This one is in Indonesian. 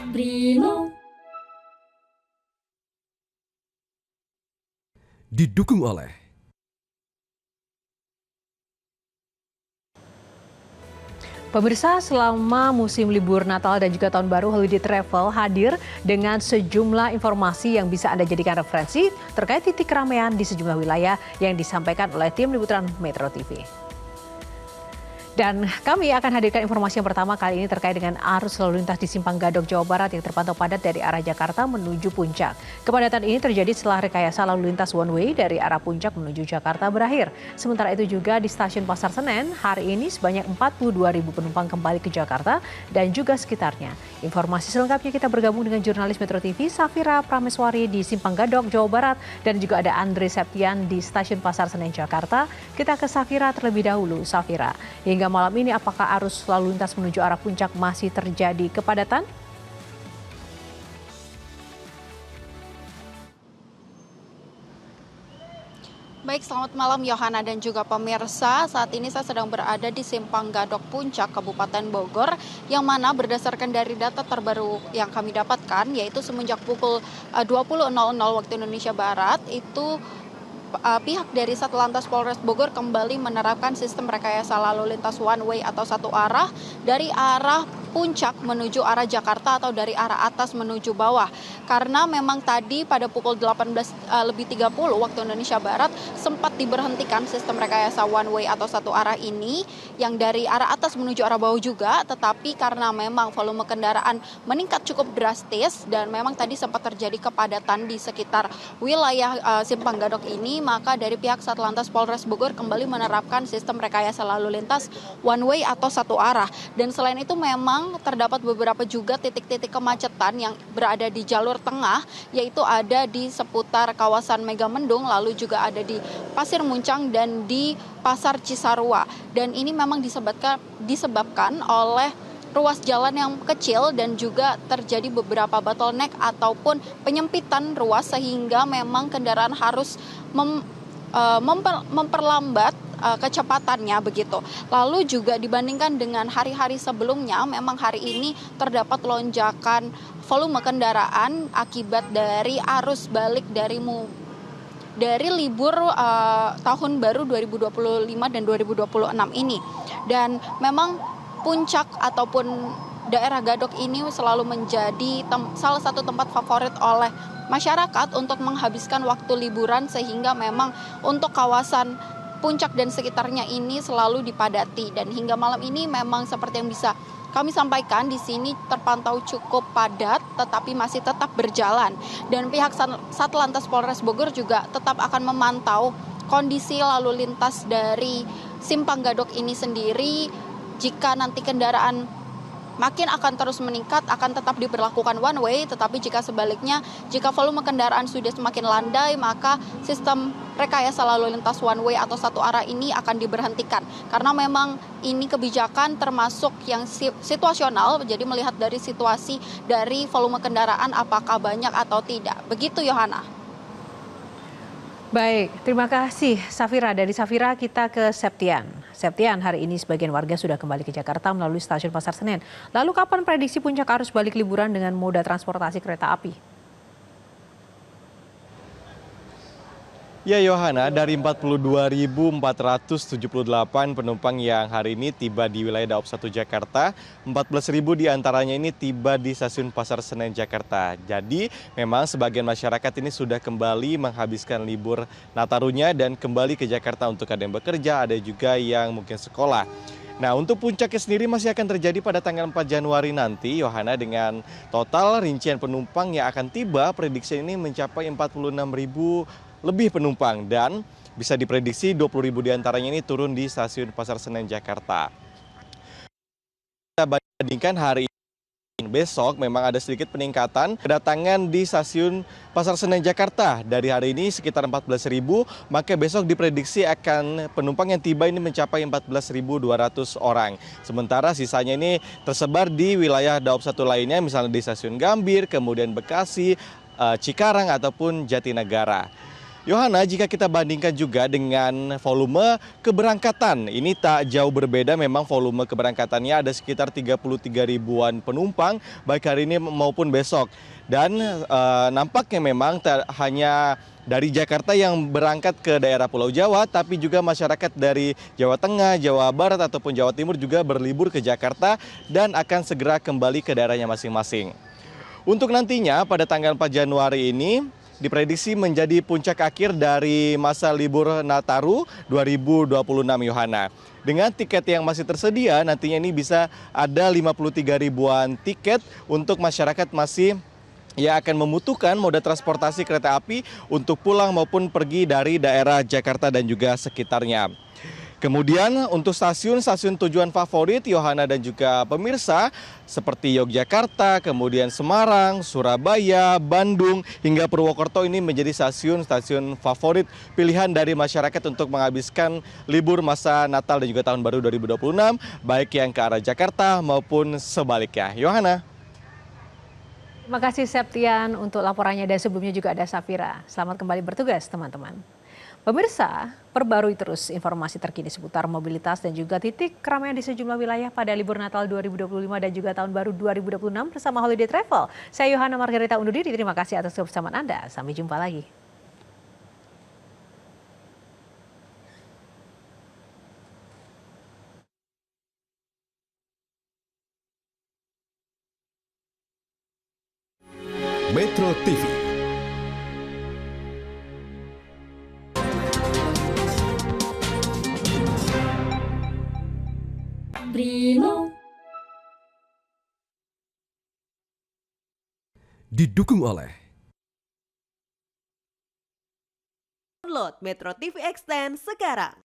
Brimo. Didukung oleh Pemirsa, selama musim libur Natal dan juga Tahun Baru, Holiday Travel hadir dengan sejumlah informasi yang bisa Anda jadikan referensi terkait titik keramaian di sejumlah wilayah yang disampaikan oleh tim liputan Metro TV. Dan kami akan hadirkan informasi yang pertama kali ini terkait dengan arus lalu lintas di Simpang Gadok, Jawa Barat yang terpantau padat dari arah Jakarta menuju Puncak. Kepadatan ini terjadi setelah rekayasa lalu lintas one way dari arah Puncak menuju Jakarta berakhir. Sementara itu juga di stasiun Pasar Senen, hari ini sebanyak 42.000 penumpang kembali ke Jakarta dan juga sekitarnya. Informasi selengkapnya kita bergabung dengan jurnalis Metro TV Safira Prameswari di Simpang Gadok, Jawa Barat, dan juga ada Andre Septian di stasiun Pasar Senen, Jakarta. Kita ke Safira terlebih dahulu, Safira. Hingga malam ini apakah arus lalu lintas menuju arah Puncak masih terjadi kepadatan? Baik, selamat malam Yohana dan juga pemirsa. Saat ini saya sedang berada di Simpang Gadok Puncak, Kabupaten Bogor, yang mana berdasarkan dari data terbaru yang kami dapatkan, yaitu semenjak pukul 20.00 waktu Indonesia Barat, itu pihak dari Satlantas Polres Bogor kembali menerapkan sistem rekayasa lalu lintas one way atau satu arah dari arah Puncak menuju arah Jakarta atau dari arah atas menuju bawah. Karena memang tadi pada pukul 18.30 waktu Indonesia Barat sempat diberhentikan sistem rekayasa one way atau satu arah ini yang dari arah atas menuju arah bawah juga, tetapi karena memang volume kendaraan meningkat cukup drastis dan memang tadi sempat terjadi kepadatan di sekitar wilayah Simpang Gadok ini, maka dari pihak Satlantas Polres Bogor kembali menerapkan sistem rekayasa lalu lintas one way atau satu arah. Dan selain itu memang terdapat beberapa juga titik-titik kemacetan yang berada di jalur tengah, yaitu ada di seputar kawasan Megamendung, lalu juga ada di Pasir Muncang dan di Pasar Cisarua. Dan ini memang disebabkan oleh ruas jalan yang kecil dan juga terjadi beberapa bottleneck ataupun penyempitan ruas sehingga memang kendaraan harus memperlambat kecepatannya begitu. Lalu juga dibandingkan dengan hari-hari sebelumnya, memang hari ini terdapat lonjakan volume kendaraan akibat dari arus balik dari libur tahun baru 2025 dan 2026 ini. Dan memang Puncak ataupun daerah Gadok ini selalu menjadi salah satu tempat favorit oleh masyarakat untuk menghabiskan waktu liburan, sehingga memang untuk kawasan Puncak dan sekitarnya ini selalu dipadati. Dan hingga malam ini memang seperti yang bisa kami sampaikan, di sini terpantau cukup padat tetapi masih tetap berjalan. Dan pihak Satlantas Polres Bogor juga tetap akan memantau kondisi lalu lintas dari Simpang Gadok ini sendiri. Jika nanti kendaraan makin akan terus meningkat, akan tetap diberlakukan one way, tetapi jika sebaliknya, jika volume kendaraan sudah semakin landai, maka sistem rekayasa lalu lintas one way atau satu arah ini akan diberhentikan. Karena memang ini kebijakan termasuk yang situasional, jadi melihat dari situasi dari volume kendaraan apakah banyak atau tidak. Begitu Yohana. Baik, terima kasih Safira. Dari Safira kita ke Septian. Septian, hari ini sebagian warga sudah kembali ke Jakarta melalui stasiun Pasar Senen. Lalu kapan prediksi puncak arus balik liburan dengan moda transportasi kereta api? Ya Yohana, dari 42.478 penumpang yang hari ini tiba di wilayah Daob 1 Jakarta, 14.000 diantaranya ini tiba di stasiun Pasar Senen Jakarta. Jadi memang sebagian masyarakat ini sudah kembali menghabiskan libur Natarunya dan kembali ke Jakarta untuk ada yang bekerja, ada juga yang mungkin sekolah. Nah, untuk puncaknya sendiri masih akan terjadi pada tanggal 4 Januari nanti, Yohana, dengan total rincian penumpang yang akan tiba, prediksi ini mencapai 46.000 lebih penumpang dan bisa diprediksi 20.000 diantaranya ini turun di stasiun Pasar Senen Jakarta. Kita bandingkan hari ini, besok memang ada sedikit peningkatan kedatangan di stasiun Pasar Senen Jakarta. Dari hari ini sekitar 14.000, maka besok diprediksi akan penumpang yang tiba ini mencapai 14.200 orang. Sementara sisanya ini tersebar di wilayah Daob 1 lainnya, misalnya di stasiun Gambir, kemudian Bekasi, Cikarang ataupun Jatinegara. Yohana, jika kita bandingkan juga dengan volume keberangkatan, ini tak jauh berbeda, memang volume keberangkatannya ada sekitar 33 ribuan penumpang, baik hari ini maupun besok. Dan nampaknya memang hanya dari Jakarta yang berangkat ke daerah Pulau Jawa, tapi juga masyarakat dari Jawa Tengah, Jawa Barat, ataupun Jawa Timur juga berlibur ke Jakarta dan akan segera kembali ke daerahnya masing-masing. Untuk nantinya pada tanggal 4 Januari ini, diprediksi menjadi puncak akhir dari masa libur Nataru 2026, Yohana. Dengan tiket yang masih tersedia, nantinya ini bisa ada 53 ribuan tiket untuk masyarakat masih akan membutuhkan moda transportasi kereta api untuk pulang maupun pergi dari daerah Jakarta dan juga sekitarnya. Kemudian untuk stasiun-stasiun tujuan favorit Yohana dan juga pemirsa seperti Yogyakarta, kemudian Semarang, Surabaya, Bandung hingga Purwokerto ini menjadi stasiun-stasiun favorit pilihan dari masyarakat untuk menghabiskan libur masa Natal dan juga Tahun Baru 2026 baik yang ke arah Jakarta maupun sebaliknya. Yohana. Terima kasih Septian untuk laporannya dan sebelumnya juga ada Safira. Selamat kembali bertugas teman-teman. Pemirsa, perbarui terus informasi terkini seputar mobilitas dan juga titik keramaian di sejumlah wilayah pada libur Natal 2025 dan juga Tahun Baru 2026 bersama Holiday Travel. Saya Yohana Margarita undur diri, terima kasih atas kebersamaan Anda. Sampai jumpa lagi. Metro TV. Primo. Didukung oleh Download Metro TV Extend sekarang.